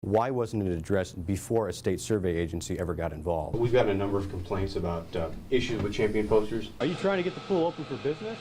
Why wasn't it addressed before a state survey agency ever got involved? We've got a number of complaints about issues with Champion posters. Are you trying to get the pool open for business?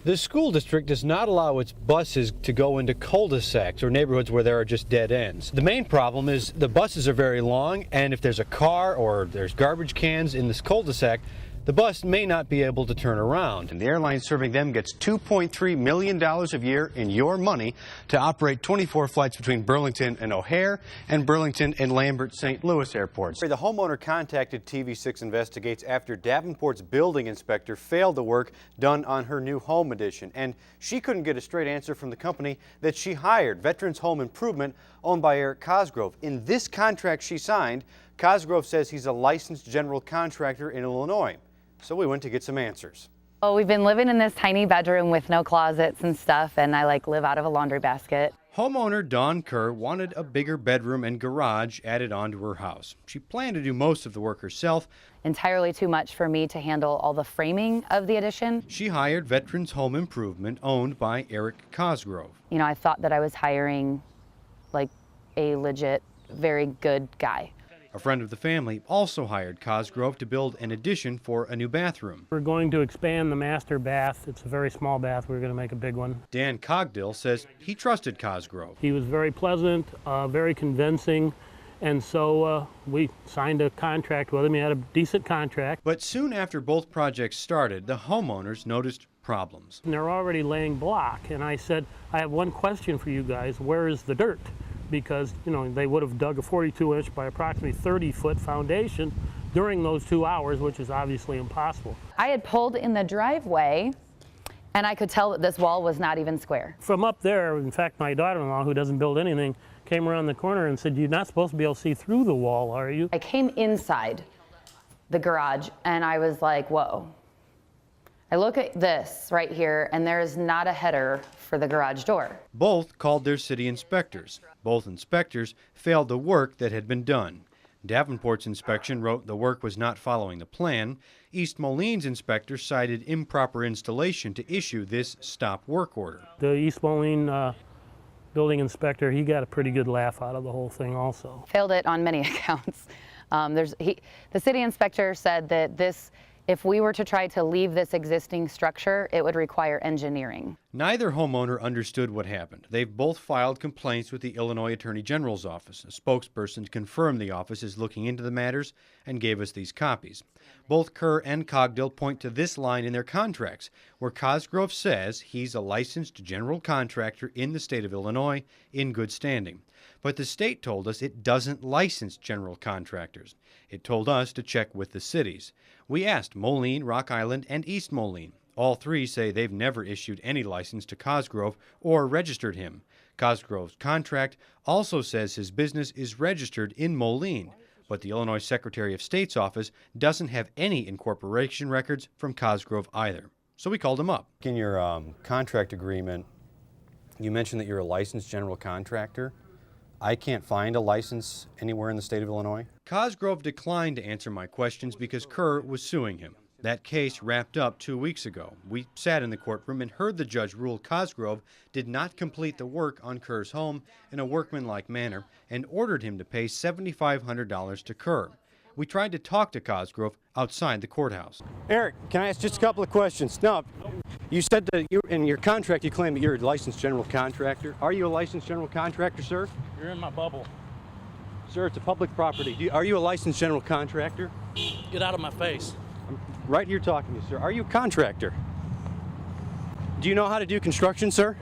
The school district does not allow its buses to go into cul-de-sacs or neighborhoods where there are just dead ends. The main problem is the buses are very long, and if there's a car or there's garbage cans in this cul-de-sac, the bus may not be able to turn around. And the airline serving them gets $2.3 million a year in your money to operate 24 flights between Burlington and O'Hare and Burlington and Lambert St. Louis airports. The homeowner contacted TV6 Investigates after Davenport's building inspector failed the work done on her new home addition. And she couldn't get a straight answer from the company that she hired, Veterans Home Improvement, owned by Eric Cosgrove. In this contract she signed, Cosgrove says he's a licensed general contractor in Illinois. So we went to get some answers. Oh, we've been living in this tiny bedroom with no closets and stuff, and I live out of a laundry basket. Homeowner Dawn Kerr wanted a bigger bedroom and garage added onto her house. She planned to do most of the work herself. Entirely too much for me to handle all the framing of the addition. She hired Veterans Home Improvement, owned by Eric Cosgrove. You know, I thought that I was hiring a legit, very good guy. A friend of the family also hired Cosgrove to build an addition for a new bathroom. We're going to expand the master bath. It's a very small bath. We're going to make a big one. Dan Cogdill says he trusted Cosgrove. He was very pleasant, very convincing, and so we signed a contract with him. He had a decent contract. But soon after both projects started, the homeowners noticed problems. And they're already laying block, and I said, I have one question for you guys. Where is the dirt? Because, you know, they would have dug a 42-inch by approximately 30-foot foundation during those 2 hours, which is obviously impossible. I had pulled in the driveway, and I could tell that this wall was not even square. From up there, in fact, my daughter-in-law, who doesn't build anything, came around the corner and said, you're not supposed to be able to see through the wall, are you? I came inside the garage, and I was like, whoa. I look at this right here, and there is not a header for the garage door. Both called their city inspectors. Both inspectors failed the work that had been done. Davenport's inspection wrote the work was not following the plan. East Moline's inspector cited improper installation to issue this stop work order. The East Moline building inspector, he got a pretty good laugh out of the whole thing also. Failed it on many accounts. The city inspector said that if we were to try to leave this existing structure, it would require engineering. Neither homeowner understood what happened. They've both filed complaints with the Illinois Attorney General's office. A spokesperson confirmed the office is looking into the matters and gave us these copies. Both Kerr and Cogdill point to this line in their contracts, where Cosgrove says he's a licensed general contractor in the state of Illinois in good standing. But the state told us it doesn't license general contractors. It told us to check with the cities. We asked Moline, Rock Island, and East Moline. All three say they've never issued any license to Cosgrove or registered him. Cosgrove's contract also says his business is registered in Moline, but the Illinois Secretary of State's office doesn't have any incorporation records from Cosgrove either. So we called him up. In your contract agreement, you mentioned that you're a licensed general contractor. I can't find a license anywhere in the state of Illinois. Cosgrove declined to answer my questions because Kerr was suing him. That case wrapped up 2 weeks ago. We sat in the courtroom and heard the judge rule Cosgrove did not complete the work on Kerr's home in a workmanlike manner and ordered him to pay $7,500 to Kerr. We tried to talk to Cosgrove outside the courthouse. Eric, can I ask just a couple of questions? Now, you said that in your contract you claim that you're a licensed general contractor. Are you a licensed general contractor, sir? You're in my bubble. Sir, it's a public property. Are you a licensed general contractor? Get out of my face. I'm right here talking to you, sir. Are you a contractor? Do you know how to do construction, sir?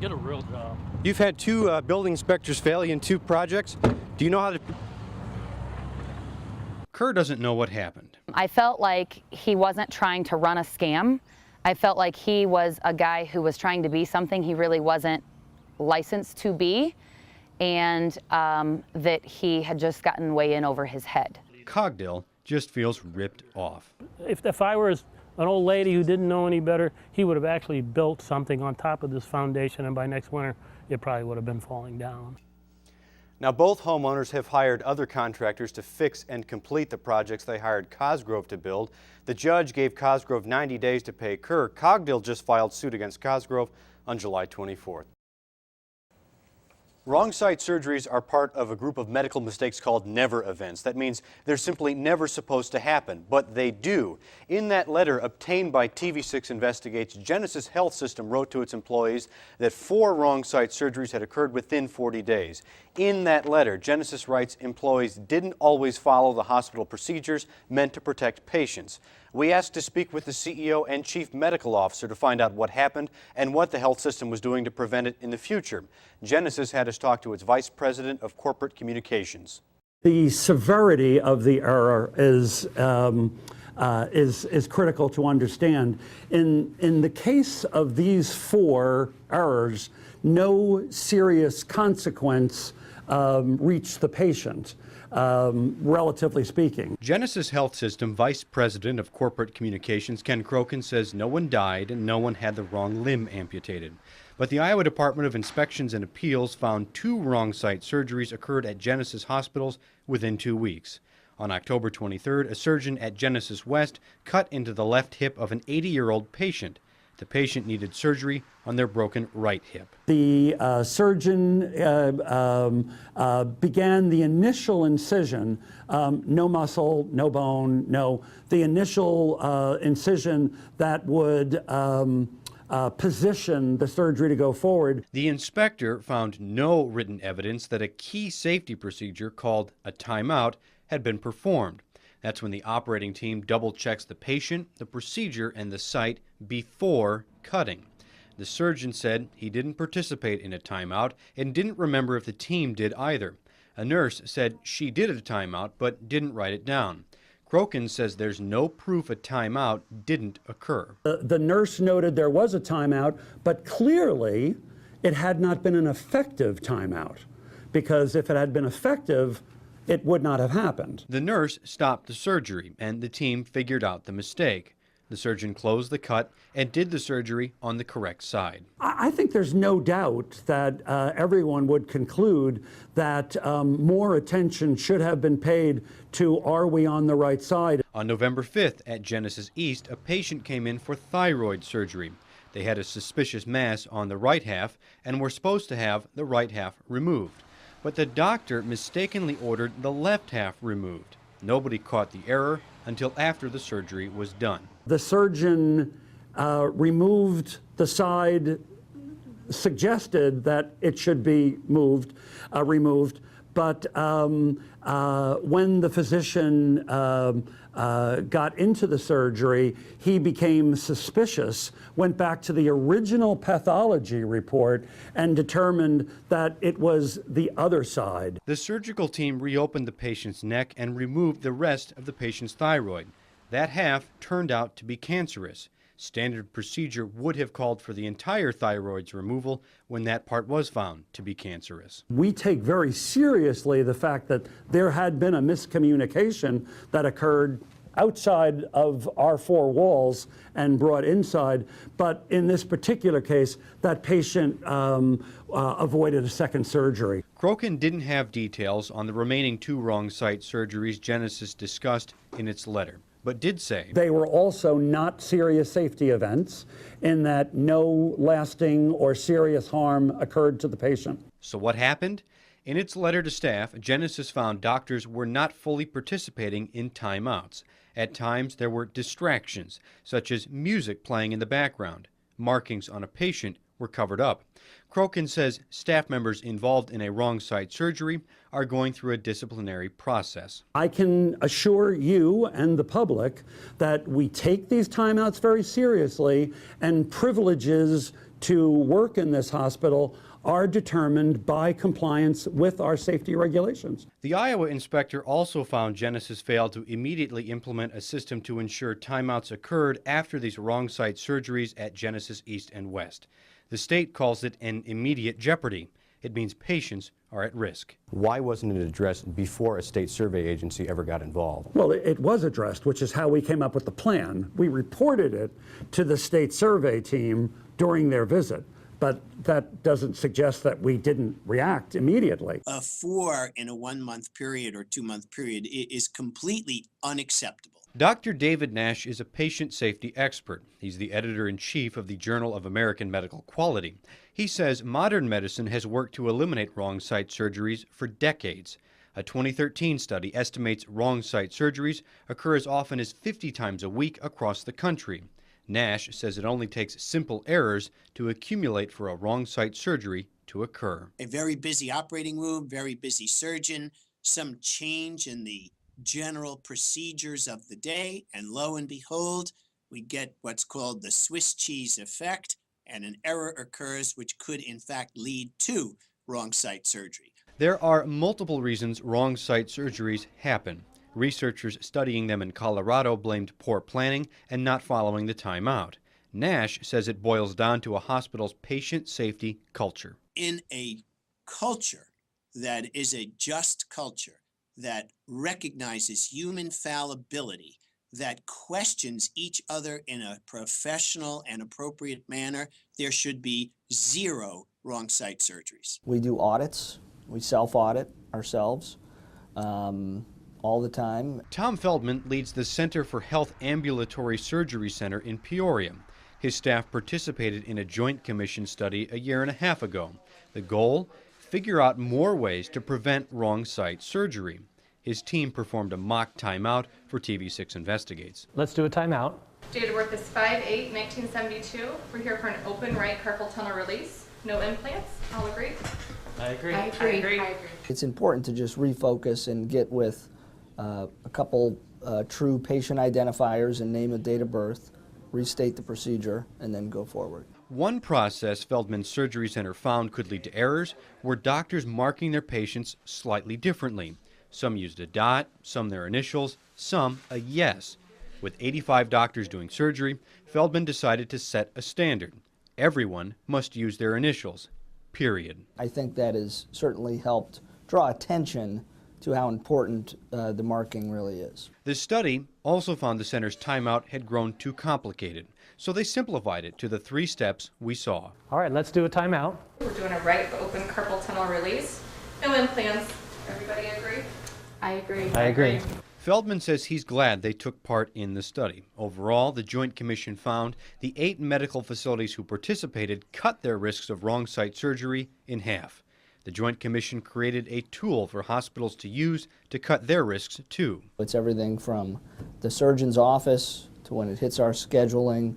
Get a real job. You've had two building inspectors fail you in 2 projects. Do you know how to... Kerr doesn't know what happened. I felt like he wasn't trying to run a scam. I felt like he was a guy who was trying to be something he really wasn't licensed to be, and that he had just gotten way in over his head. Cogdill just feels ripped off. If I were an old lady who didn't know any better, he would have actually built something on top of this foundation, and by next winter, it probably would have been falling down. Now, both homeowners have hired other contractors to fix and complete the projects they hired Cosgrove to build. The judge gave Cosgrove 90 days to pay Kerr. Cogdill just filed suit against Cosgrove on July 24th. Wrong site surgeries are part of a group of medical mistakes called never events. That means they're simply never supposed to happen, but they do. In that letter obtained by TV6 Investigates, Genesis Health System wrote to its employees that 4 wrong site surgeries had occurred within 40 days. In that letter, Genesis writes employees didn't always follow the hospital procedures meant to protect patients. We asked to speak with the CEO and Chief Medical Officer to find out what happened and what the health system was doing to prevent it in the future. Genesis had us talk to its Vice President of Corporate Communications. The severity of the error is critical to understand. In the case of these 4 errors, no serious consequence reached the patient. Relatively speaking. Genesis Health System Vice President of Corporate Communications Ken Crokin says no one died and no one had the wrong limb amputated. But the Iowa Department of Inspections and Appeals found 2 wrong site surgeries occurred at Genesis hospitals within 2 weeks. On October 23rd, a surgeon at Genesis West cut into the left hip of an 80-year-old patient. The patient needed surgery on their broken right hip. The surgeon began the initial incision, no muscle, no bone, the initial incision that would position the surgery to go forward. The inspector found no written evidence that a key safety procedure called a timeout had been performed. That's when the operating team double-checks the patient, the procedure, and the site before cutting. The surgeon said he didn't participate in a timeout and didn't remember if the team did either. A nurse said she did a timeout but didn't write it down. Crokin says there's no proof a timeout didn't occur. The nurse noted there was a timeout, but clearly it had not been an effective timeout, because if it had been effective, it would not have happened. The nurse stopped the surgery, and the team figured out the mistake. The surgeon closed the cut and did the surgery on the correct side. I think there's no doubt that everyone would conclude that more attention should have been paid to, are we on the right side? On November 5th at Genesis East, a patient came in for thyroid surgery. They had a suspicious mass on the right half and were supposed to have the right half removed. But the doctor mistakenly ordered the left half removed. Nobody caught the error until after the surgery was done. The surgeon removed the side, suggested that it should be removed, but when the physician got into the surgery, he became suspicious, went back to the original pathology report, and determined that it was the other side. The surgical team reopened the patient's neck and removed the rest of the patient's thyroid. That half turned out to be cancerous. Standard procedure would have called for the entire thyroid's removal when that part was found to be cancerous. We take very seriously the fact that there had been a miscommunication that occurred outside of our 4 walls and brought inside, but in this particular case, that patient avoided a second surgery. Crokin didn't have details on the remaining 2 wrong site surgeries Genesis discussed in its letter, but did say they were also not serious safety events, in that no lasting or serious harm occurred to the patient. So what happened? In its letter to staff, Genesis found doctors were not fully participating in timeouts. At times, there were distractions, such as music playing in the background. Markings on a patient were covered up. Crokin says staff members involved in a wrong site surgery are going through a disciplinary process. I can assure you and the public that we take these timeouts very seriously, and privileges to work in this hospital are determined by compliance with our safety regulations. The Iowa inspector also found Genesis failed to immediately implement a system to ensure timeouts occurred after these wrong site surgeries at Genesis East and West. The state calls it an immediate jeopardy. It means patients are at risk. Why wasn't it addressed before a state survey agency ever got involved? Well, it was addressed, which is how we came up with the plan. We reported it to the state survey team during their visit, but that doesn't suggest that we didn't react immediately. 4 in a 1 month period or 2 month period is completely unacceptable. Dr. David Nash is a patient safety expert. He's the editor-in-chief of the Journal of American Medical Quality. He says modern medicine has worked to eliminate wrong site surgeries for decades. A 2013 study estimates wrong site surgeries occur as often as 50 times a week across the country. Nash says it only takes simple errors to accumulate for a wrong site surgery to occur. A very busy operating room, very busy surgeon, some change in the general procedures of the day, and lo and behold, we get what's called the Swiss cheese effect, and an error occurs which could in fact lead to wrong site surgery. There are multiple reasons wrong site surgeries happen. Researchers studying them in Colorado blamed poor planning and not following the timeout. Nash says it boils down to a hospital's patient safety culture. In a culture that is a just culture, that recognizes human fallibility, that questions each other in a professional and appropriate manner, there should be zero wrong site surgeries. We do audits. We self-audit ourselves all the time. Tom Feldman leads the Center for Health Ambulatory Surgery Center in Peoria. His staff participated in a Joint Commission study a year and a half ago. The goal? Figure out more ways to prevent wrong site surgery. His team performed a mock timeout for TV6 Investigates. Let's do a timeout. Date of birth is 5/8/1972. We're here for an open right carpal tunnel release. No implants. All agree? I agree. I agree. It's important to just refocus and get with a couple true patient identifiers and name and date of birth, restate the procedure, and then go forward. One process Feldman's Surgery Center found could lead to errors were doctors marking their patients slightly differently. Some used a dot, some their initials, some a yes. With 85 doctors doing surgery, Feldman decided to set a standard. Everyone must use their initials, period. I think that has certainly helped draw attention to how important the marking really is. The study also found the center's timeout had grown too complicated, so they simplified it to the 3 steps we saw. All right, let's do a timeout. We're doing a right open carpal tunnel release. No implants. Everybody agree? I agree. I agree. Feldman says he's glad they took part in the study. Overall, the Joint Commission found the 8 medical facilities who participated cut their risks of wrong site surgery in half. The Joint Commission created a tool for hospitals to use to cut their risks too. It's everything from the surgeon's office to when it hits our scheduling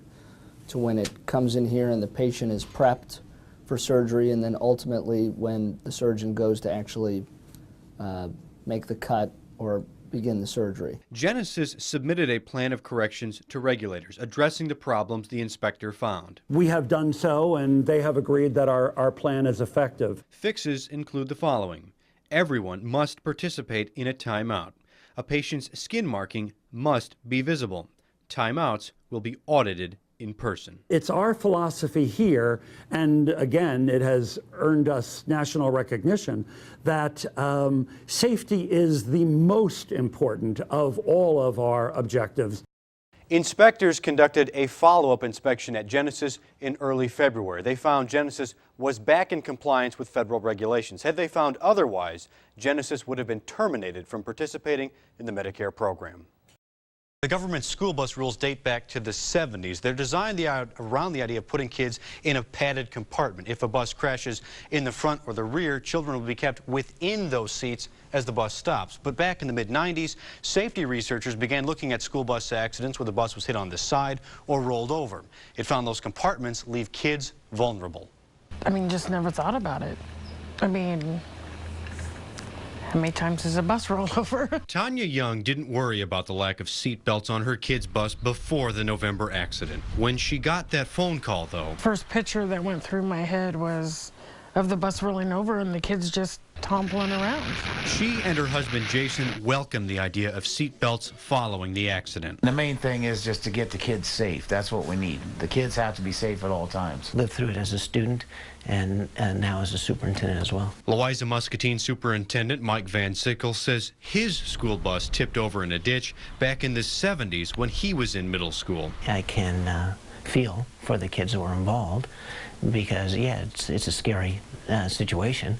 to when it comes in here and the patient is prepped for surgery, and then ultimately when the surgeon goes to actually make the cut or begin the surgery. Genesis submitted a plan of corrections to regulators addressing the problems the inspector found. We have done so, and they have agreed that our plan is effective. Fixes include the following. Everyone must participate in a timeout. A patient's skin marking must be visible. Timeouts will be audited in person. It's our philosophy here, and again, it has earned us national recognition, that safety is the most important of all of our objectives. Inspectors conducted a follow-up inspection at Genesis in early February. They found Genesis was back in compliance with federal regulations. Had they found otherwise, Genesis would have been terminated from participating in the Medicare program. The government school bus rules date back to the 70s. They're designed around the idea of putting kids in a padded compartment. If a bus crashes in the front or the rear, children will be kept within those seats as the bus stops. But back in the mid-90s, safety researchers began looking at school bus accidents where the bus was hit on the side or rolled over. It found those compartments leave kids vulnerable. I mean, just never thought about it. I mean, how many times has a bus rolled over? Tanya Young didn't worry about the lack of seat belts on her kid's bus before the November accident. When she got that phone call, though, First picture that went through my head was of the bus rolling over and the kids just tumbling around. She and her husband Jason welcomed the idea of seat belts following the accident. The main thing is just to get the kids safe. That's what we need. The kids have to be safe at all times. Lived through it as a student and now as a superintendent as well. Louisa Muscatine Superintendent Mike Van Sickle says his school bus tipped over in a ditch back in the 70s when he was in middle school. I can feel for the kids that were involved, because yeah, it's a scary situation.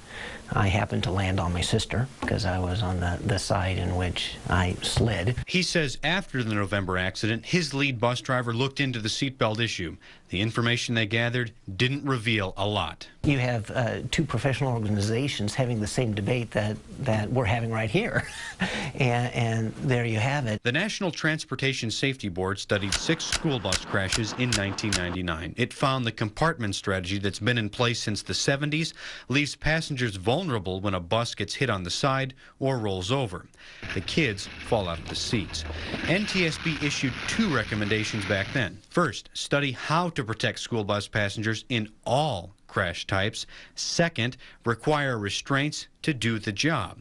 I happened to land on my sister because I was on the side in which I slid. He says after the November accident, his lead bus driver looked into the seatbelt issue. The information they gathered didn't reveal a lot. You have two professional organizations having the same debate that we're having right here. and there you have it. The National Transportation Safety Board studied 6 school bus crashes in 1999. It found the compartment strategy that's been in place since the 70s leaves passengers vulnerable when a bus gets hit on the side or rolls over. The kids fall out of the seats. NTSB issued 2 recommendations back then. First, study how to protect school bus passengers in all crash types. Second, require restraints to do the job.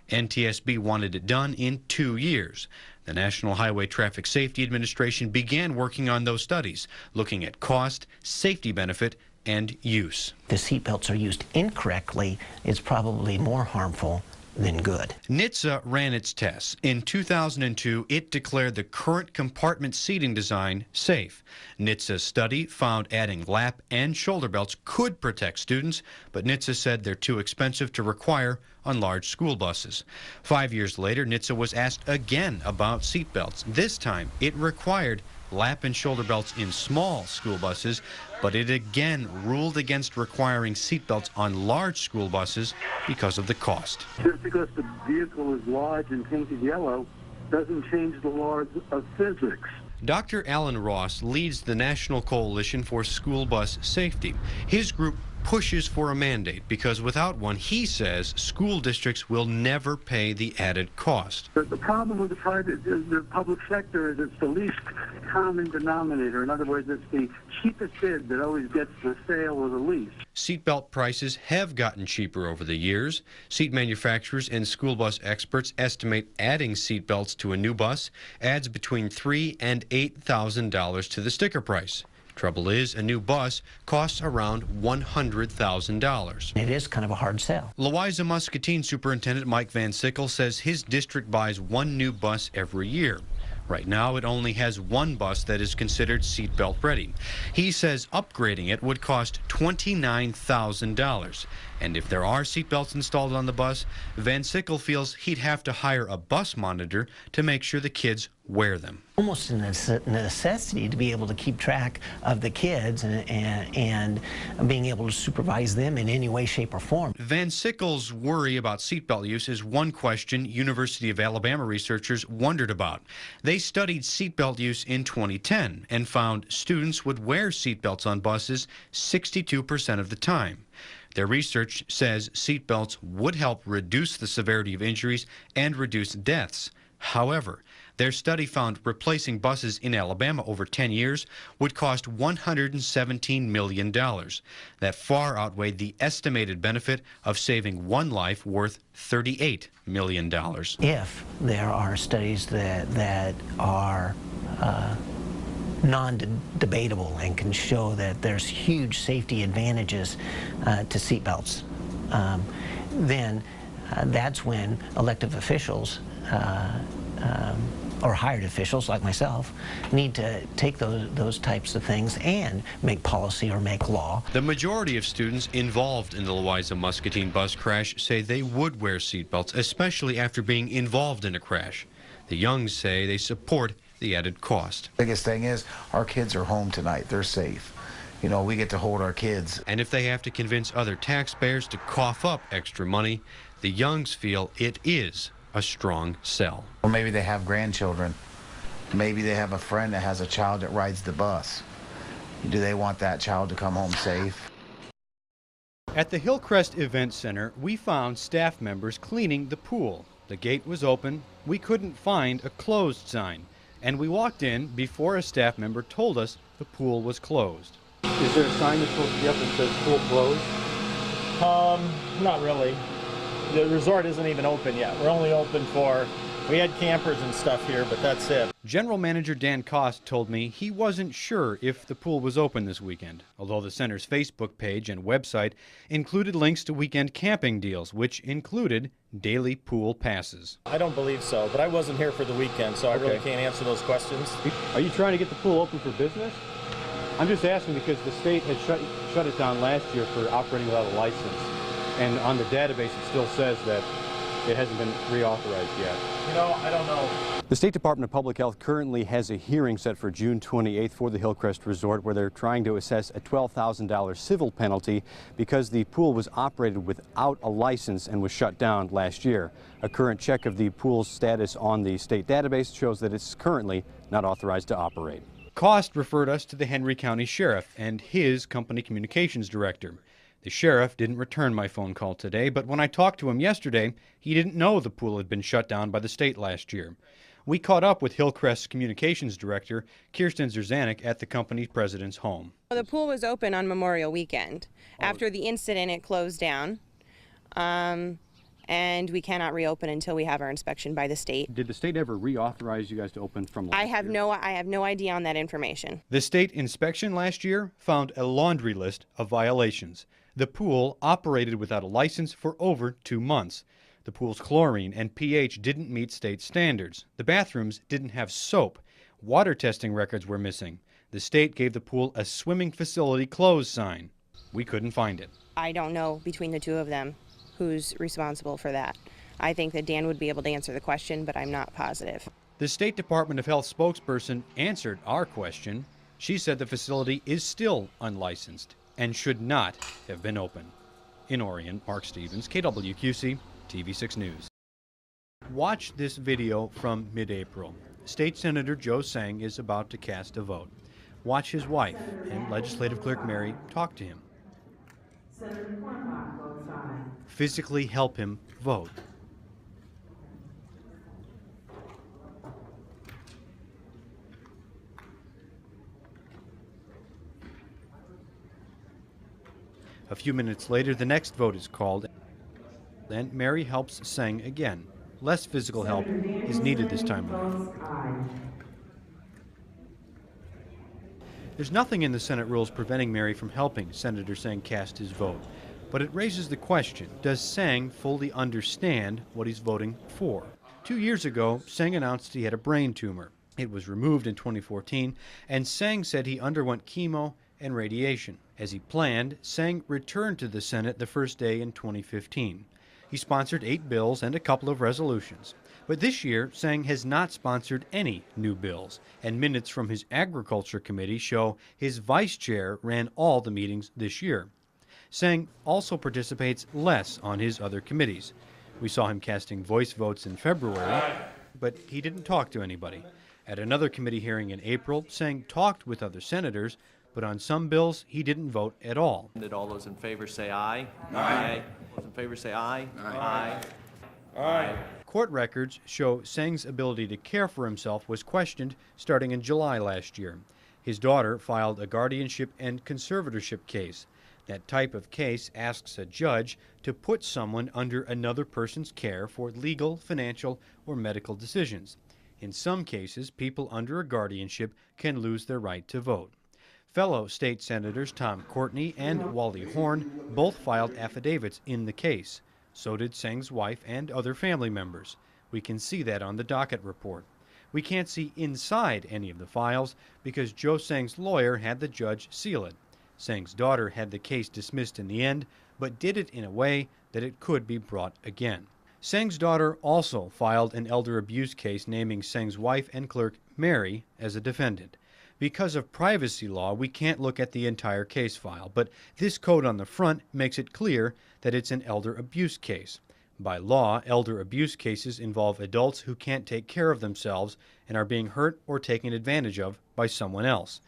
NTSB wanted it done in 2 years. The National Highway Traffic Safety Administration began working on those studies, looking at cost, safety benefit, and use. The seatbelts are used incorrectly, it's probably more harmful than good. NHTSA ran its tests. In 2002, it declared the current compartment seating design safe. NHTSA's study found adding lap and shoulder belts could protect students, but NHTSA said they're too expensive to require on large school buses. 5 years later, NHTSA was asked again about seat belts. This time, it required lap and shoulder belts in small school buses, but it again ruled against requiring seatbelts on large school buses because of the cost. Just because the vehicle is large and painted yellow doesn't change the laws of physics. Dr. Alan Ross leads the National Coalition for School Bus Safety. His group pushes for a mandate because without one, he says, school districts will never pay the added cost. The problem with the public sector is it's the least common denominator. In other words, it's the cheapest bid that always gets the sale or the lease. Seatbelt prices have gotten cheaper over the years. Seat manufacturers and school bus experts estimate adding seatbelts to a new bus adds between $3,000 and $8,000 to the sticker price. Trouble is, a new bus costs around $100,000. It is kind of a hard sell. Louisa Muscatine Superintendent Mike Van Sickle says his district buys 1 new bus every year. Right now, it only has 1 bus that is considered seatbelt ready. He says upgrading it would cost $29,000. And if there are seatbelts installed on the bus, Van Sickle feels he'd have to hire a bus monitor to make sure the kids wear them. Almost a necessity to be able to keep track of the kids and being able to supervise them in any way, shape, or form. Van Sickle's worry about seatbelt use is one question University of Alabama researchers wondered about. They studied seatbelt use in 2010 and found students would wear seatbelts on buses 62% of the time. Their research says seatbelts would help reduce the severity of injuries and reduce deaths. However, their study found replacing buses in Alabama over 10 years would cost $117 million. That far outweighed the estimated benefit of saving 1 life worth $38 million. If there are studies that are non-debatable and can show that there's huge safety advantages to seatbelts, then that's when elected officials or hired officials like myself need to take those types of things and make policy or make law. The majority of students involved in the Louisa Muscatine bus crash say they would wear seatbelts, especially after being involved in a crash. The Youngs say they support the added cost. The biggest thing is our kids are home tonight. They're safe. You know, we get to hold our kids. And if they have to convince other taxpayers to cough up extra money, the Youngs feel it is a strong sell. Or maybe they have grandchildren. Maybe they have a friend that has a child that rides the bus. Do they want that child to come home safe? At the Hillcrest Event Center, we found staff members cleaning the pool. The gate was open. We couldn't find a closed sign. And we walked in before a staff member told us the pool was closed. Is there a sign that's supposed to be up that says pool closed? Not really. The resort isn't even open yet. We're only open we had campers and stuff here, but that's it. General Manager Dan Kost told me he wasn't sure if the pool was open this weekend, although the center's Facebook page and website included links to weekend camping deals, which included daily pool passes. I don't believe so, but I wasn't here for the weekend, so I really can't answer those questions. Are you trying to get the pool open for business? I'm just asking because the state had shut it down last year for operating without a license, and on the database it still says that it hasn't been reauthorized yet. You know, I don't know. The State Department of Public Health currently has a hearing set for June 28th for the Hillcrest Resort, where they're trying to assess a $12,000 civil penalty because the pool was operated without a license and was shut down last year. A current check of the pool's status on the state database shows that it's currently not authorized to operate. Cost referred us to the Henry County Sheriff and his company communications director. The sheriff didn't return my phone call today, but when I talked to him yesterday, he didn't know the pool had been shut down by the state last year. We caught up with Hillcrest's communications director, Kirsten Zerzanik, at the company's president's home. The pool was open on Memorial Weekend. After the incident, it closed down, and we cannot reopen until we have our inspection by the state. Did the state ever reauthorize you guys to open from last I have year? no idea on that information. The state inspection last year found a laundry list of violations. The pool operated without a license for over 2 months. The pool's chlorine and pH didn't meet state standards. The bathrooms didn't have soap. Water testing records were missing. The state gave the pool a swimming facility closed sign. We couldn't find it. I don't know between the two of them who's responsible for that. I think that Dan would be able to answer the question, but I'm not positive. The State Department of Health spokesperson answered our question. She said the facility is still unlicensed and should not have been open. In Orion, Mark Stevens, KWQC, TV6 News. Watch this video from mid-April. State Senator Joe Sang is about to cast a vote. Watch his wife and Legislative Clerk Mary talk to him. Physically help him vote. A few minutes later, the next vote is called. Then Mary helps Sang again. Less physical help is needed this time around. There's nothing in the Senate rules preventing Mary from helping Senator Sang cast his vote. But it raises the question, does Sang fully understand what he's voting for? 2 years ago, Sang announced he had a brain tumor. It was removed in 2014, and Sang said he underwent chemo and radiation. As he planned, Sang returned to the Senate the first day in 2015. He sponsored 8 bills and a couple of resolutions. But this year, Sang has not sponsored any new bills, and minutes from his Agriculture Committee show his vice chair ran all the meetings this year. Sang also participates less on his other committees. We saw him casting voice votes in February, but he didn't talk to anybody. At another committee hearing in April, Sang talked with other senators, but on some bills, he didn't vote at all. All those in favor say aye. Aye. Those in favor say aye. Aye. Aye. Court records show Sang's ability to care for himself was questioned starting in July last year. His daughter filed a guardianship and conservatorship case. That type of case asks a judge to put someone under another person's care for legal, financial, or medical decisions. In some cases, people under a guardianship can lose their right to vote. Fellow state senators Tom Courtney and Wally Horn both filed affidavits in the case. So did Sang's wife and other family members. We can see that on the docket report. We can't see inside any of the files because Joe Sang's lawyer had the judge seal it. Sang's daughter had the case dismissed in the end, but did it in a way that it could be brought again. Sang's daughter also filed an elder abuse case naming Sang's wife and clerk Mary as a defendant. Because of privacy law, we can't look at the entire case file, but this code on the front makes it clear that it's an elder abuse case. By law, elder abuse cases involve adults who can't take care of themselves and are being hurt or taken advantage of by someone else.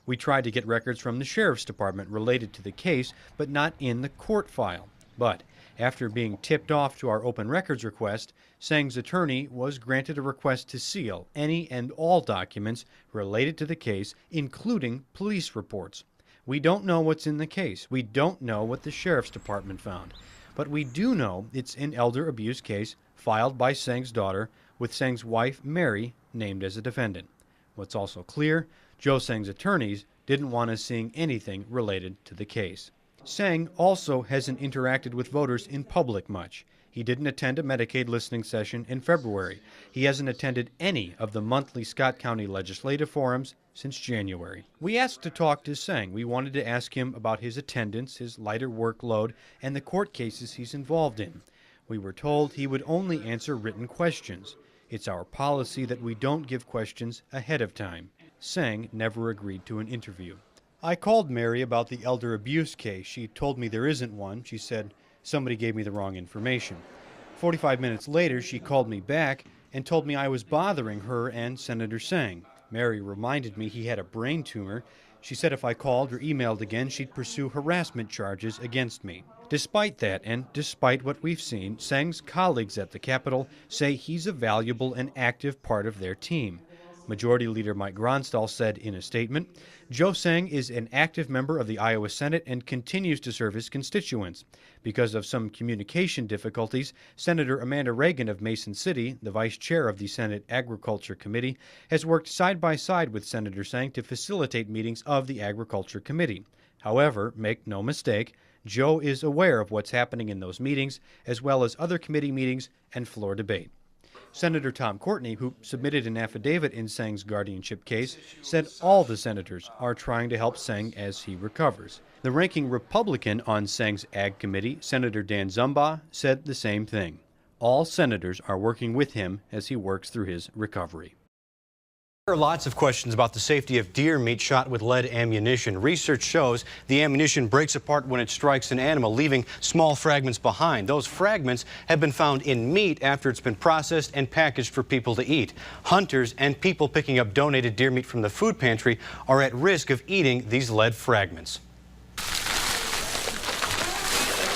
We tried to get records from the Sheriff's Department related to the case, but not in the court file. But after being tipped off to our open records request, Sang's attorney was granted a request to seal any and all documents related to the case, including police reports. We don't know what's in the case. We don't know what the Sheriff's Department found. But we do know it's an elder abuse case filed by Sang's daughter with Sang's wife, Mary, named as a defendant. What's also clear, Joe Sang's attorneys didn't want us seeing anything related to the case. Sang also hasn't interacted with voters in public much. He didn't attend a Medicaid listening session in February. He hasn't attended any of the monthly Scott County legislative forums, since January. We asked to talk to Seng. We wanted to ask him about his attendance, his lighter workload, and the court cases he's involved in. We were told he would only answer written questions. It's our policy that we don't give questions ahead of time. Seng never agreed to an interview. I called Mary about the elder abuse case. She told me there isn't one. She said somebody gave me the wrong information. 45 minutes later, she called me back and told me I was bothering her and Senator Seng. Mary reminded me he had a brain tumor. She said if I called or emailed again, she'd pursue harassment charges against me. Despite that, and despite what we've seen, Seng's colleagues at the Capitol say he's a valuable and active part of their team. Majority Leader Mike Gronstal said in a statement, Joe Seng is an active member of the Iowa Senate and continues to serve his constituents. Because of some communication difficulties, Senator Amanda Reagan of Mason City, the vice chair of the Senate Agriculture Committee, has worked side by side with Senator Seng to facilitate meetings of the Agriculture Committee. However, make no mistake, Joe is aware of what's happening in those meetings, as well as other committee meetings and floor debate. Senator Tom Courtney, who submitted an affidavit in Seng's guardianship case, said all the senators are trying to help Seng as he recovers. The ranking Republican on Seng's Ag Committee, Senator Dan Zumbaugh, said the same thing. All senators are working with him as he works through his recovery. There are lots of questions about the safety of deer meat shot with lead ammunition. Research shows the ammunition breaks apart when it strikes an animal, leaving small fragments behind. Those fragments have been found in meat after it's been processed and packaged for people to eat. Hunters and people picking up donated deer meat from the food pantry are at risk of eating these lead fragments.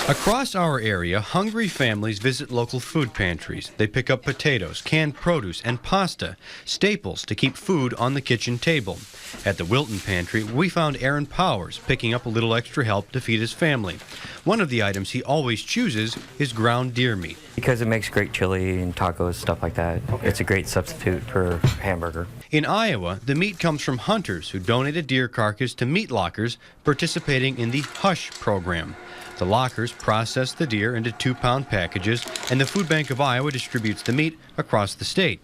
Across our area, hungry families visit local food pantries. They pick up potatoes, canned produce, and pasta, staples to keep food on the kitchen table. At the Wilton Pantry, we found Aaron Powers picking up a little extra help to feed his family. One of the items he always chooses is ground deer meat. Because it makes great chili and tacos, stuff like that. It's a great substitute for hamburger. In Iowa, the meat comes from hunters who donate a deer carcass to meat lockers participating in the HUSH program. The lockers process the deer into 2-pound packages, and the Food Bank of Iowa distributes the meat across the state.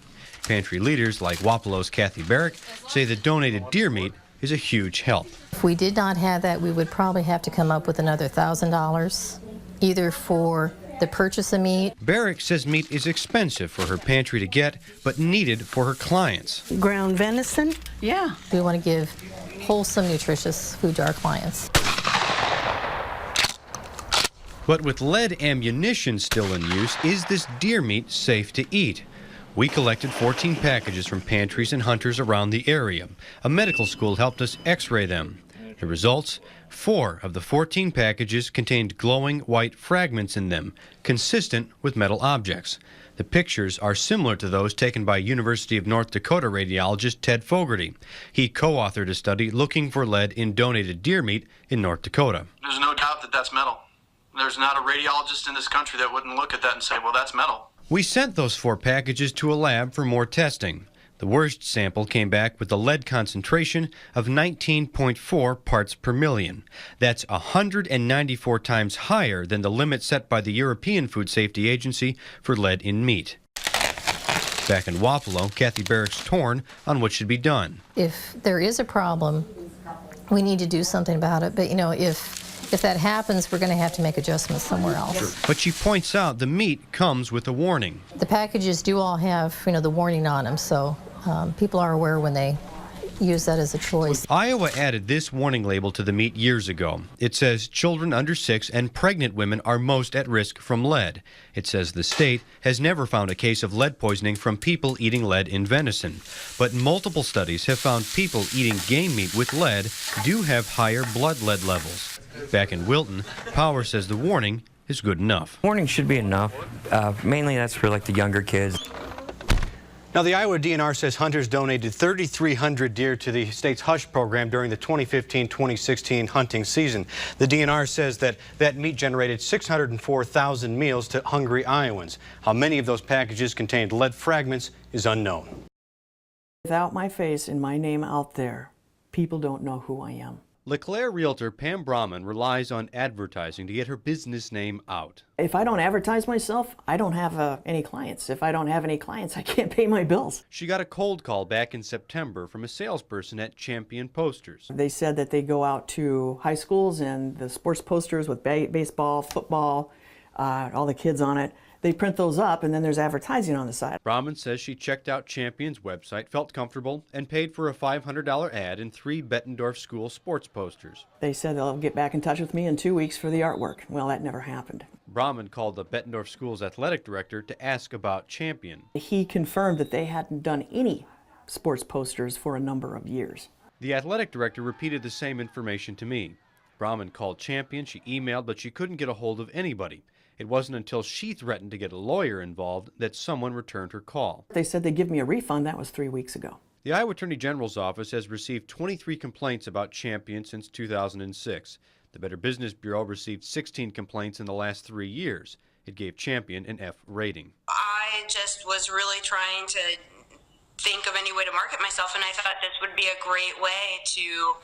Pantry leaders like Wapalo's Kathy Barrick say the donated deer meat is a huge help. If we did not have that, we would probably have to come up with another $1,000, either for the purchase of meat. Barrick says meat is expensive for her pantry to get, but needed for her clients. Ground venison? Yeah. We want to give wholesome, nutritious food to our clients. But with lead ammunition still in use, is this deer meat safe to eat? We collected 14 packages from pantries and hunters around the area. A medical school helped us x-ray them. The results? 4 of the 14 packages contained glowing white fragments in them, consistent with metal objects. The pictures are similar to those taken by University of North Dakota radiologist Ted Fogarty. He co-authored a study looking for lead in donated deer meat in North Dakota. There's no doubt that that's metal. There's not a radiologist in this country that wouldn't look at that and say, well, that's metal. We sent those 4 packages to a lab for more testing. The worst sample came back with a lead concentration of 19.4 parts per million. That's 194 times higher than the limit set by the European Food Safety Agency for lead in meat. Back in Wapello, Kathy Barrick's torn on what should be done. If there is a problem, we need to do something about it. But, you know, if that happens, we're going to have to make adjustments somewhere else. But she points out the meat comes with a warning. The packages do all have, you know, the warning on them, so people are aware when they use that as a choice. Iowa added this warning label to the meat years ago. It says children under 6 and pregnant women are most at risk from lead. It says the state has never found a case of lead poisoning from people eating lead in venison. But multiple studies have found people eating game meat with lead do have higher blood lead levels. Back in Wilton, Power says the warning is good enough. Warning should be enough. Mainly that's for like the younger kids. Now, the Iowa DNR says hunters donated 3,300 deer to the state's HUSH program during the 2015-2016 hunting season. The DNR says that meat generated 604,000 meals to hungry Iowans. How many of those packages contained lead fragments is unknown. Without my face and my name out there, people don't know who I am. LeClaire realtor Pam Brahman relies on advertising to get her business name out. If I don't advertise myself, I don't have any clients. If I don't have any clients, I can't pay my bills. She got a cold call back in September from a salesperson at Champion Posters. They said that they go out to high schools and the sports posters with baseball, football, all the kids on it. They print those up and then there's advertising on the side. Brahman says she checked out Champion's website, felt comfortable, and paid for a $500 ad in 3 Bettendorf school sports posters. They said they'll get back in touch with me in 2 weeks for the artwork. Well, that never happened. Brahman called the Bettendorf school's athletic director to ask about Champion. He confirmed that they hadn't done any sports posters for a number of years. The athletic director repeated the same information to me. Brahman called Champion, she emailed, but she couldn't get a hold of anybody. It wasn't until she threatened to get a lawyer involved that someone returned her call. They said they'd give me a refund. That was 3 weeks ago. The Iowa Attorney General's office has received 23 complaints about Champion since 2006. The Better Business Bureau received 16 complaints in the last 3 years. It gave Champion an F rating. I just was really trying to think of any way to market myself, and I thought this would be a great way to,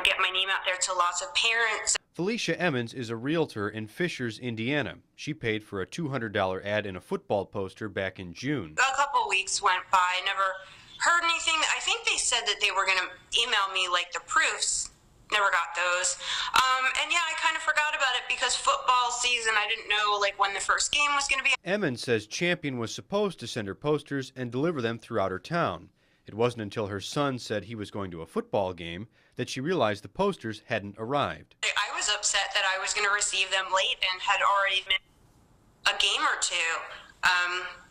get my name out there to lots of parents. Felicia Emmons is a realtor in Fishers, Indiana. She paid for a $200 ad in a football poster back in June. A couple weeks went by, never heard anything. I think they said that they were going to email me the proofs. Never got those. And yeah, I kind of forgot about it because football season, I didn't know when the first game was going to be. Emmons says Champion was supposed to send her posters and deliver them throughout her town. It wasn't until her son said he was going to a football game that she realized the posters hadn't arrived. I was upset that I was going to receive them late and had already missed a game or two.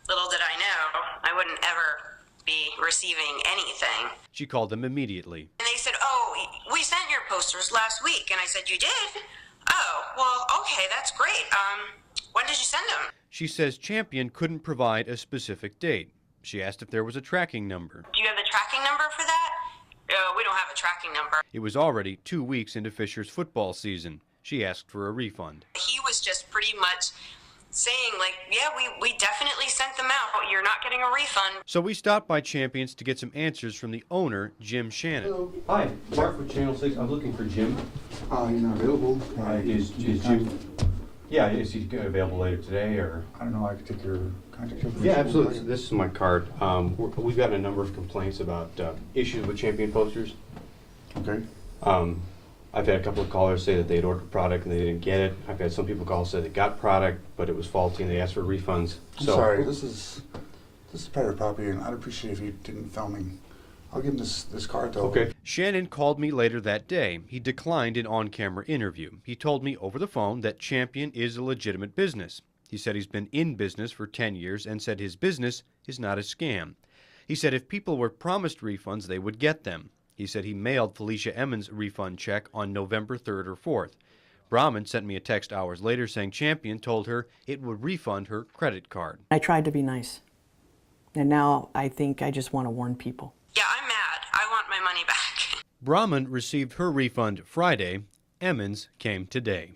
Little did I know, I wouldn't ever be receiving anything. She called them immediately. And they said, "Oh, we sent your posters last week." And I said, "You did? Oh, well, okay, that's great. When did you send them?" She says Champion couldn't provide a specific date. She asked if there was a tracking number. "Do you have the tracking number for that?" "We don't have a tracking number." It was already 2 weeks into Fisher's football season. She asked for a refund. He was just pretty much saying, "Yeah, we definitely sent them out. You're not getting a refund." So we stopped by Champions to get some answers from the owner, Jim Shannon. Hi, Mark with Channel 6. I'm looking for Jim. He's not available. Is Jim? Yeah, is he available later today or? I don't know. I could take your contact information. Yeah, absolutely. This is my card. We've gotten a number of complaints about issues with Champion posters. Okay. I've had a couple of callers say that they'd ordered product and they didn't get it. I've had some people call and say they got product, but it was faulty and they asked for refunds. I'm sorry. This is private property, and I'd appreciate if you didn't film me. I'll give him this card though. Okay. Shannon called me later that day. He declined an on-camera interview. He told me over the phone that Champion is a legitimate business. He said he's been in business for 10 years and said his business is not a scam. He said if people were promised refunds, they would get them. He said he mailed Felicia Emmons' refund check on November 3rd or 4th. Brahman sent me a text hours later saying Champion told her it would refund her credit card. I tried to be nice. And now I think I just want to warn people. Yeah, I'm mad. I want my money back. Brahman received her refund Friday. Emmons came today.